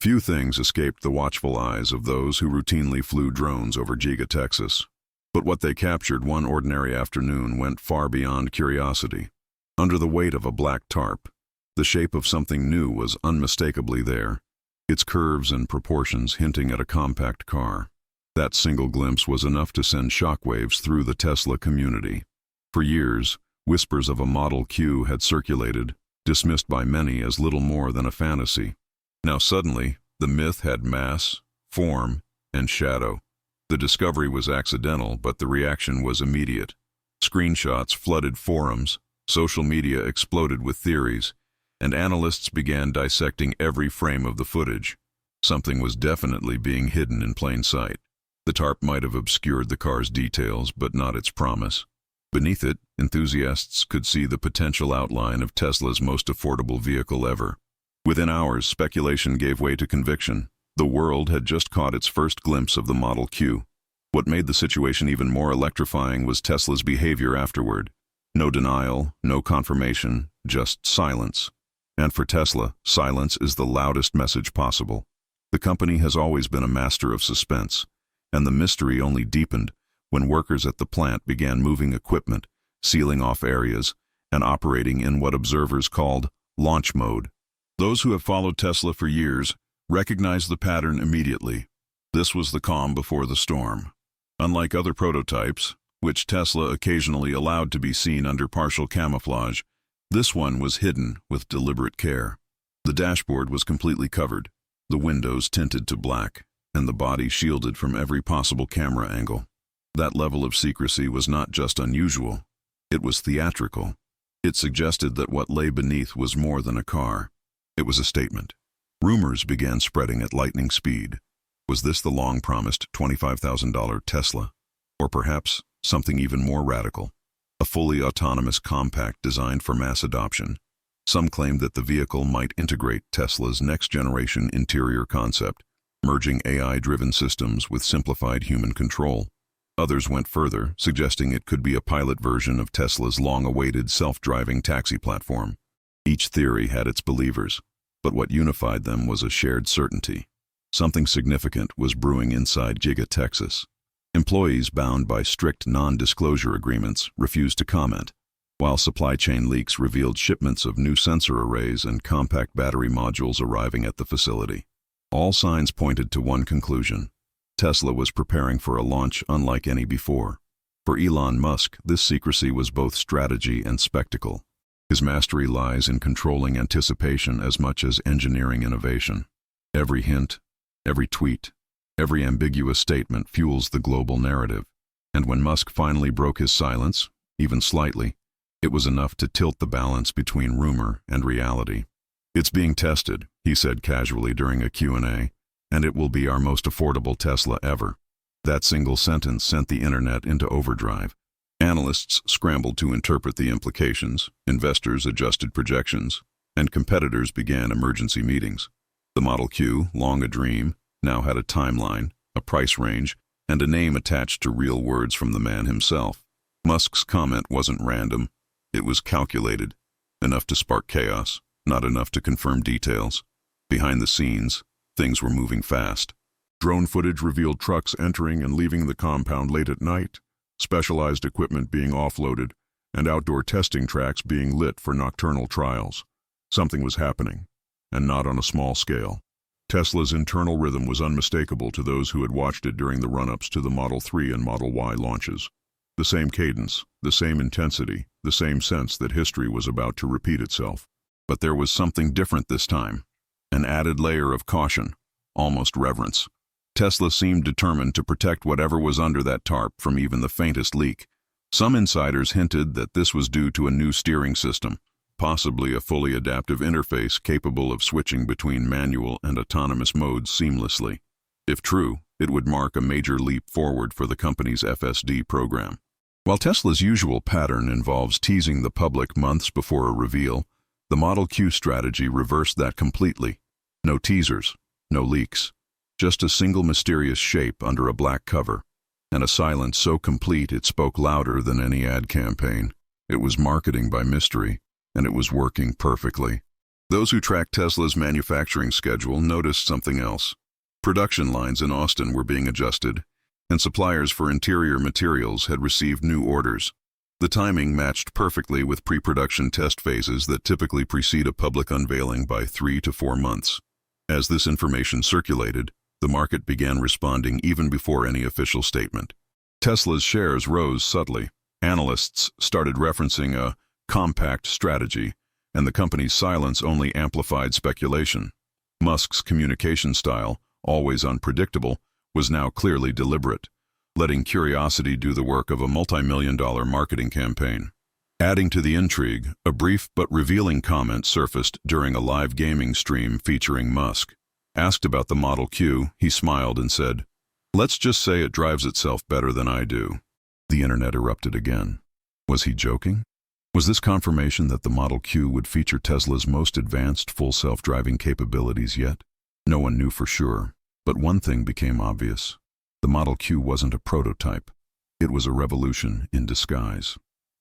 Few things escaped the watchful eyes of those who routinely flew drones over Giga, Texas. But what they captured one ordinary afternoon went far beyond curiosity. Under the weight of a black tarp, the shape of something new was unmistakably there, its curves and proportions hinting at a compact car. That single glimpse was enough to send shockwaves through the Tesla community. For years, whispers of a Model Q had circulated, dismissed by many as little more than a fantasy. Now suddenly, the myth had mass, form, and shadow. The discovery was accidental, but the reaction was immediate. Screenshots flooded forums, social media exploded with theories, and analysts began dissecting every frame of the footage. Something was definitely being hidden in plain sight. The tarp might have obscured the car's details, but not its promise. Beneath it, enthusiasts could see the potential outline of Tesla's most affordable vehicle ever. Within hours, speculation gave way to conviction. The world had just caught its first glimpse of the Model Q. What made the situation even more electrifying was Tesla's behavior afterward. No denial, no confirmation, just silence. And for Tesla, silence is the loudest message possible. The company has always been a master of suspense, and the mystery only deepened when workers at the plant began moving equipment, sealing off areas, and operating in what observers called launch mode. Those who have followed Tesla for years recognize the pattern immediately. This was the calm before the storm. Unlike other prototypes, which Tesla occasionally allowed to be seen under partial camouflage, this one was hidden with deliberate care. The dashboard was completely covered, the windows tinted to black, and the body shielded from every possible camera angle. That level of secrecy was not just unusual, it was theatrical. It suggested that what lay beneath was more than a car. It was a statement. Rumors began spreading at lightning speed. Was this the long-promised $25,000 Tesla? Or perhaps something even more radical? A fully autonomous compact designed for mass adoption. Some claimed that the vehicle might integrate Tesla's next-generation interior concept, merging AI-driven systems with simplified human control. Others went further, suggesting it could be a pilot version of Tesla's long-awaited self-driving taxi platform. Each theory had its believers, but what unified them was a shared certainty. Something significant was brewing inside Giga, Texas. Employees bound by strict non-disclosure agreements refused to comment, while supply chain leaks revealed shipments of new sensor arrays and compact battery modules arriving at the facility. All signs pointed to one conclusion. Tesla was preparing for a launch unlike any before. For Elon Musk, this secrecy was both strategy and spectacle. His mastery lies in controlling anticipation as much as engineering innovation. Every hint, every tweet, every ambiguous statement fuels the global narrative. And when Musk finally broke his silence, even slightly, it was enough to tilt the balance between rumor and reality. "It's being tested," he said casually during a Q&A, "and it will be our most affordable Tesla ever." That single sentence sent the internet into overdrive. Analysts scrambled to interpret the implications, investors adjusted projections, and competitors began emergency meetings. The Model Q, long a dream, now had a timeline, a price range, and a name attached to real words from the man himself. Musk's comment wasn't random. It was calculated. Enough to spark chaos, not enough to confirm details. Behind the scenes, things were moving fast. Drone footage revealed trucks entering and leaving the compound late at night, specialized equipment being offloaded, and outdoor testing tracks being lit for nocturnal trials. Something was happening, and not on a small scale. Tesla's internal rhythm was unmistakable to those who had watched it during the run-ups to the Model 3 and Model Y launches. The same cadence, the same intensity, the same sense that history was about to repeat itself. But there was something different this time. An added layer of caution, almost reverence. Tesla seemed determined to protect whatever was under that tarp from even the faintest leak. Some insiders hinted that this was due to a new steering system, possibly a fully adaptive interface capable of switching between manual and autonomous modes seamlessly. If true, it would mark a major leap forward for the company's FSD program. While Tesla's usual pattern involves teasing the public months before a reveal, the Model Q strategy reversed that completely. No teasers, no leaks. Just a single mysterious shape under a black cover, and a silence so complete it spoke louder than any ad campaign. It was marketing by mystery, and it was working perfectly. Those who tracked Tesla's manufacturing schedule noticed something else. Production lines in Austin were being adjusted, and suppliers for interior materials had received new orders. The timing matched perfectly with pre-production test phases that typically precede a public unveiling by 3 to 4 months. As this information circulated, the market began responding even before any official statement. Tesla's shares rose subtly. Analysts started referencing a compact strategy, and the company's silence only amplified speculation. Musk's communication style, always unpredictable, was now clearly deliberate, letting curiosity do the work of a multi-million-dollar marketing campaign. Adding to the intrigue, a brief but revealing comment surfaced during a live gaming stream featuring Musk. Asked about the Model Q, he smiled and said, "Let's just say it drives itself better than I do." The internet erupted again. Was he joking? Was this confirmation that the Model Q would feature Tesla's most advanced full self-driving capabilities yet? No one knew for sure, but one thing became obvious. The Model Q wasn't a prototype. It was a revolution in disguise.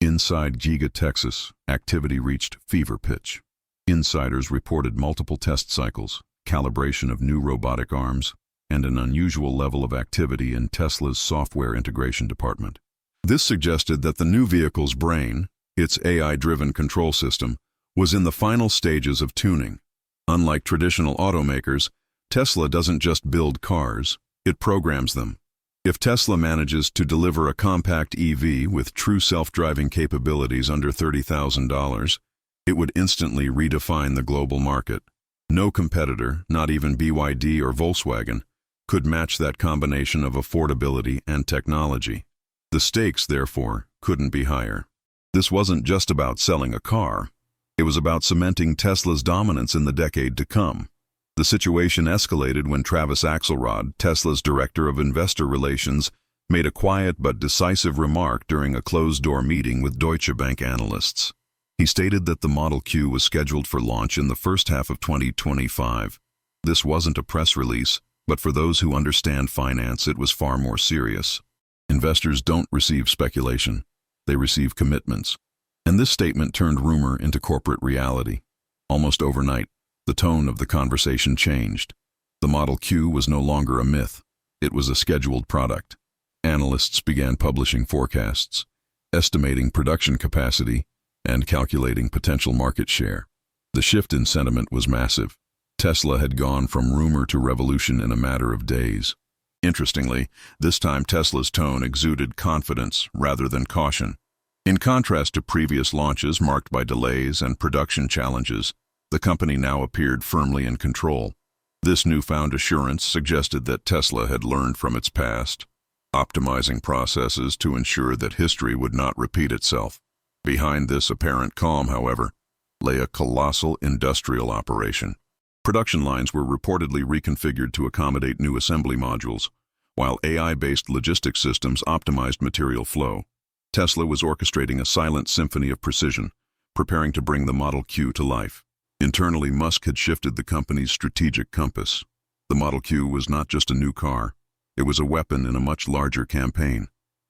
Inside Giga, Texas, activity reached fever pitch. Insiders reported multiple test cycles, calibration of new robotic arms, and an unusual level of activity in Tesla's software integration department. This suggested that the new vehicle's brain, its AI-driven control system, was in the final stages of tuning. Unlike traditional automakers, Tesla doesn't just build cars, it programs them. If Tesla manages to deliver a compact EV with true self-driving capabilities under $30,000, it would instantly redefine the global market. No competitor, not even BYD or Volkswagen, could match that combination of affordability and technology. The stakes, therefore, couldn't be higher. This wasn't just about selling a car. It was about cementing Tesla's dominance in the decade to come. The situation escalated when Travis Axelrod, Tesla's director of investor relations, made a quiet but decisive remark during a closed-door meeting with Deutsche Bank analysts. He stated that the Model Q was scheduled for launch in the first half of 2025. This wasn't a press release, but for those who understand finance, it was far more serious. Investors don't receive speculation, they receive commitments. And this statement turned rumor into corporate reality. Almost overnight, the tone of the conversation changed. The Model Q was no longer a myth. It was a scheduled product. Analysts began publishing forecasts, estimating production capacity, and calculating potential market share. The shift in sentiment was massive. Tesla had gone from rumor to revolution in a matter of days. Interestingly, this time Tesla's tone exuded confidence rather than caution. In contrast to previous launches marked by delays and production challenges, the company now appeared firmly in control. This newfound assurance suggested that Tesla had learned from its past, optimizing processes to ensure that history would not repeat itself. Behind this apparent calm, however, lay a colossal industrial operation. Production lines were reportedly reconfigured to accommodate new assembly modules, while AI-based logistics systems optimized material flow. Tesla was orchestrating a silent symphony of precision, preparing to bring the Model Q to life. Internally, Musk had shifted the company's strategic compass. The Model Q was not just a new car, it was a weapon in a much larger campaign,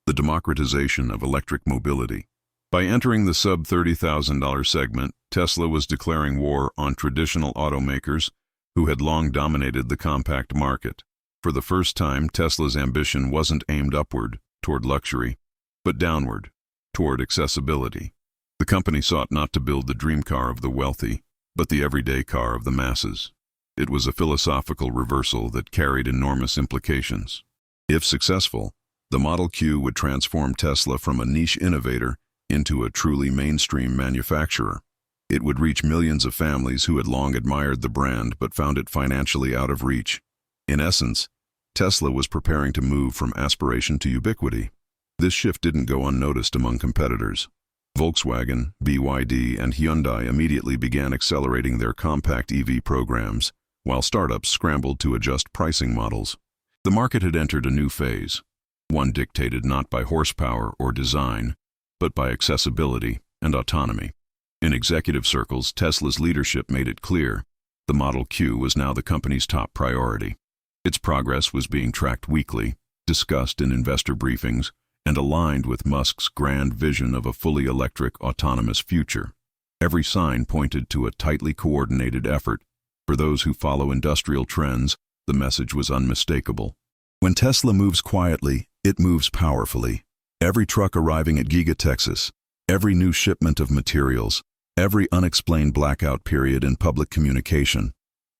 the democratization of electric mobility. By entering the sub-$30,000 segment, Tesla was declaring war on traditional automakers who had long dominated the compact market. For the first time, Tesla's ambition wasn't aimed upward, toward luxury, but downward, toward accessibility. The company sought not to build the dream car of the wealthy, but the everyday car of the masses. It was a philosophical reversal that carried enormous implications. If successful, the Model Q would transform Tesla from a niche innovator into a truly mainstream manufacturer. It would reach millions of families who had long admired the brand but found it financially out of reach. In essence, Tesla was preparing to move from aspiration to ubiquity. This shift didn't go unnoticed among competitors. Volkswagen, BYD, and Hyundai immediately began accelerating their compact EV programs, while startups scrambled to adjust pricing models. The market had entered a new phase, one dictated not by horsepower or design, but by accessibility and autonomy. In executive circles, Tesla's leadership made it clear the Model Q was now the company's top priority. Its progress was being tracked weekly, discussed in investor briefings, and aligned with Musk's grand vision of a fully electric, autonomous future. Every sign pointed to a tightly coordinated effort. For those who follow industrial trends, the message was unmistakable. When Tesla moves quietly, it moves powerfully. Every truck arriving at Giga, Texas, every new shipment of materials, every unexplained blackout period in public communication,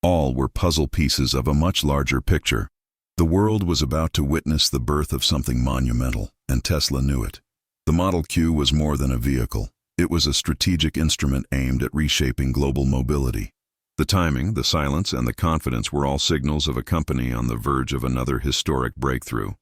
all were puzzle pieces of a much larger picture. The world was about to witness the birth of something monumental, and Tesla knew it. The Model Q was more than a vehicle. It was a strategic instrument aimed at reshaping global mobility. The timing, the silence, and the confidence were all signals of a company on the verge of another historic breakthrough.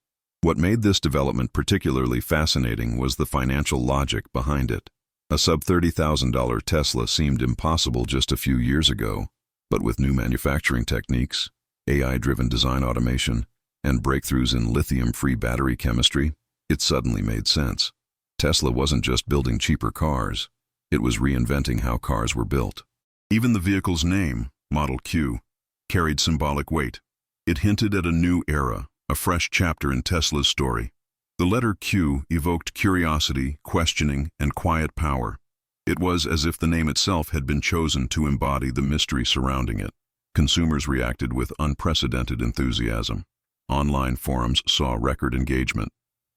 What made this development particularly fascinating was the financial logic behind it. A sub-$30,000 Tesla seemed impossible just a few years ago, but with new manufacturing techniques, AI-driven design automation, and breakthroughs in lithium-free battery chemistry, it suddenly made sense. Tesla wasn't just building cheaper cars, it was reinventing how cars were built. Even the vehicle's name, Model Q, carried symbolic weight. It hinted at a new era, a fresh chapter in Tesla's story. The letter Q evoked curiosity, questioning, and quiet power. It was as if the name itself had been chosen to embody the mystery surrounding it. Consumers reacted with unprecedented enthusiasm. Online forums saw record engagement.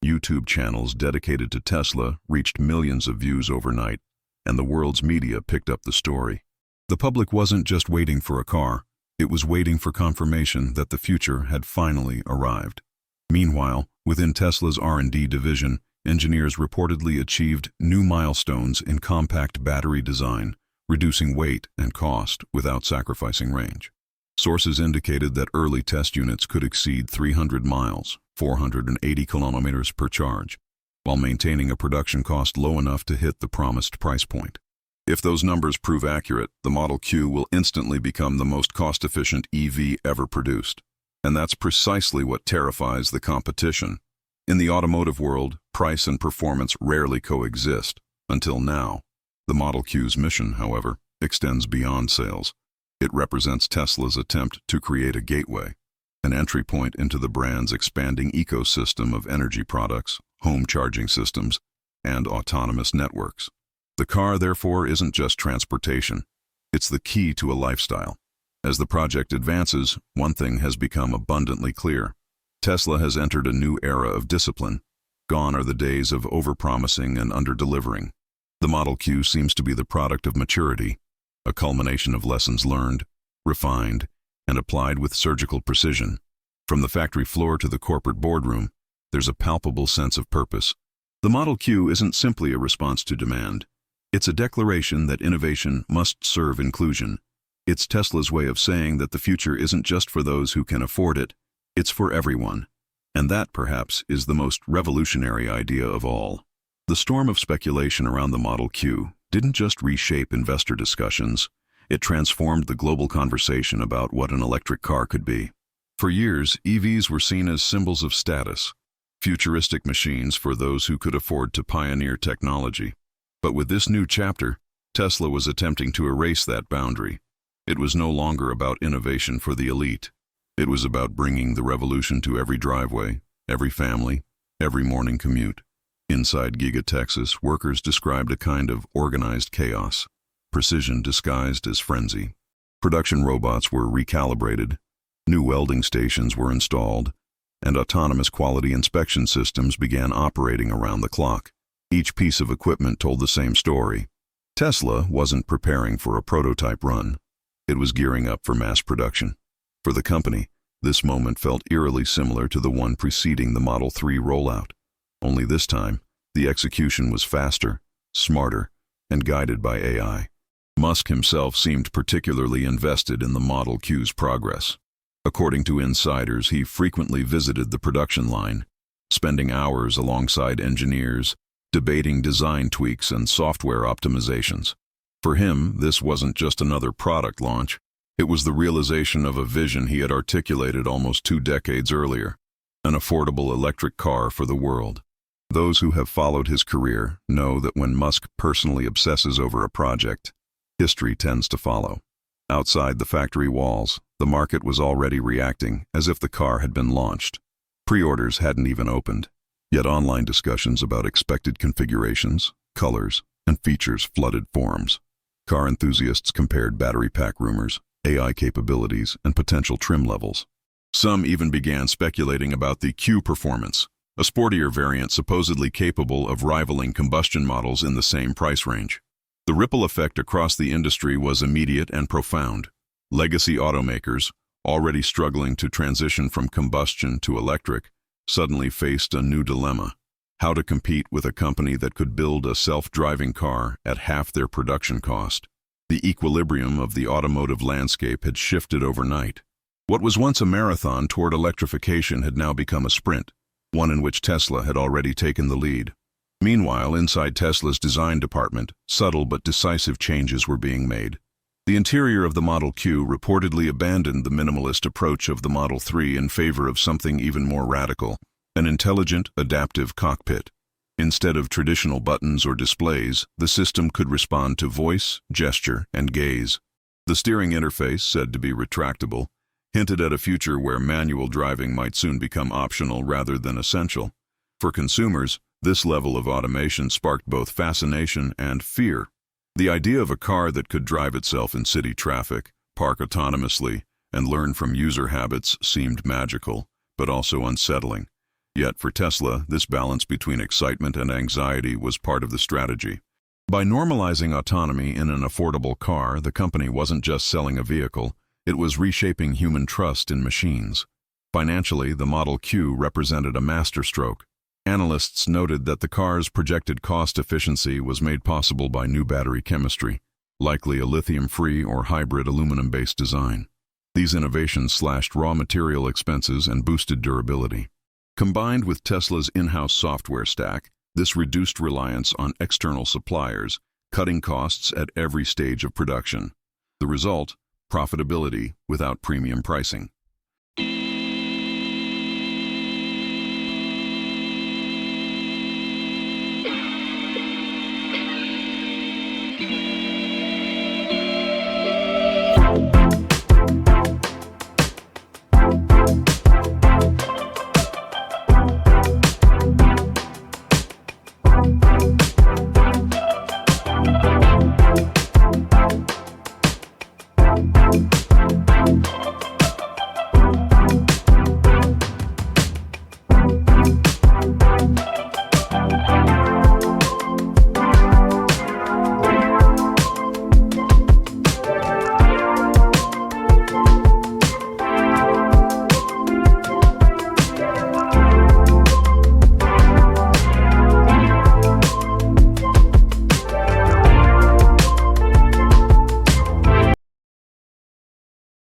YouTube channels dedicated to Tesla reached millions of views overnight, and the world's media picked up the story. The public wasn't just waiting for a car, it was waiting for confirmation that the future had finally arrived. Meanwhile, within Tesla's R&D division, engineers reportedly achieved new milestones in compact battery design, reducing weight and cost without sacrificing range. Sources indicated that early test units could exceed 300 miles, 480 kilometers per charge, while maintaining a production cost low enough to hit the promised price point. If those numbers prove accurate, the Model Q will instantly become the most cost-efficient EV ever produced. And that's precisely what terrifies the competition. In the automotive world, price and performance rarely coexist, until now. The Model Q's mission, however, extends beyond sales. It represents Tesla's attempt to create a gateway, an entry point into the brand's expanding ecosystem of energy products, home charging systems, and autonomous networks. The car, therefore, isn't just transportation. It's the key to a lifestyle. As the project advances, one thing has become abundantly clear. Tesla has entered a new era of discipline. Gone are the days of overpromising and under-delivering. The Model Q seems to be the product of maturity, a culmination of lessons learned, refined, and applied with surgical precision. From the factory floor to the corporate boardroom, there's a palpable sense of purpose. The Model Q isn't simply a response to demand. It's a declaration that innovation must serve inclusion. It's Tesla's way of saying that the future isn't just for those who can afford it, it's for everyone. And that, perhaps, is the most revolutionary idea of all. The storm of speculation around the Model Q didn't just reshape investor discussions, it transformed the global conversation about what an electric car could be. For years, EVs were seen as symbols of status, futuristic machines for those who could afford to pioneer technology. But with this new chapter, Tesla was attempting to erase that boundary. It was no longer about innovation for the elite. It was about bringing the revolution to every driveway, every family, every morning commute. Inside Giga, Texas, workers described a kind of organized chaos, precision disguised as frenzy. Production robots were recalibrated, new welding stations were installed, and autonomous quality inspection systems began operating around the clock. Each piece of equipment told the same story. Tesla wasn't preparing for a prototype run. It was gearing up for mass production. For the company, this moment felt eerily similar to the one preceding the Model 3 rollout. Only this time, the execution was faster, smarter, and guided by AI. Musk himself seemed particularly invested in the Model Q's progress. According to insiders, he frequently visited the production line, spending hours alongside engineers, debating design tweaks and software optimizations. For him, this wasn't just another product launch. It was the realization of a vision he had articulated almost 2 decades earlier, an affordable electric car for the world. Those who have followed his career know that when Musk personally obsesses over a project, history tends to follow. Outside the factory walls, the market was already reacting as if the car had been launched. Pre-orders hadn't even opened, yet online discussions about expected configurations, colors, and features flooded forums. Car enthusiasts compared battery pack rumors, AI capabilities, and potential trim levels. Some even began speculating about the Q performance, a sportier variant supposedly capable of rivaling combustion models in the same price range. The ripple effect across the industry was immediate and profound. Legacy automakers, already struggling to transition from combustion to electric, suddenly faced a new dilemma: how to compete with a company that could build a self-driving car at half their production cost. The equilibrium of the automotive landscape had shifted overnight. What was once a marathon toward electrification had now become a sprint, one in which Tesla had already taken the lead. Meanwhile, inside Tesla's design department, subtle but decisive changes were being made. The interior of the Model Q reportedly abandoned the minimalist approach of the Model 3 in favor of something even more radical: an intelligent, adaptive cockpit. Instead of traditional buttons or displays, the system could respond to voice, gesture, and gaze. The steering interface, said to be retractable, hinted at a future where manual driving might soon become optional rather than essential. For consumers, this level of automation sparked both fascination and fear. The idea of a car that could drive itself in city traffic, park autonomously, and learn from user habits seemed magical, but also unsettling. Yet for Tesla, this balance between excitement and anxiety was part of the strategy. By normalizing autonomy in an affordable car, the company wasn't just selling a vehicle, it was reshaping human trust in machines. Financially, the Model Q represented a masterstroke. Analysts noted that the car's projected cost efficiency was made possible by new battery chemistry, likely a lithium-free or hybrid aluminum-based design. These innovations slashed raw material expenses and boosted durability. Combined with Tesla's in-house software stack, this reduced reliance on external suppliers, cutting costs at every stage of production. The result: profitability without premium pricing.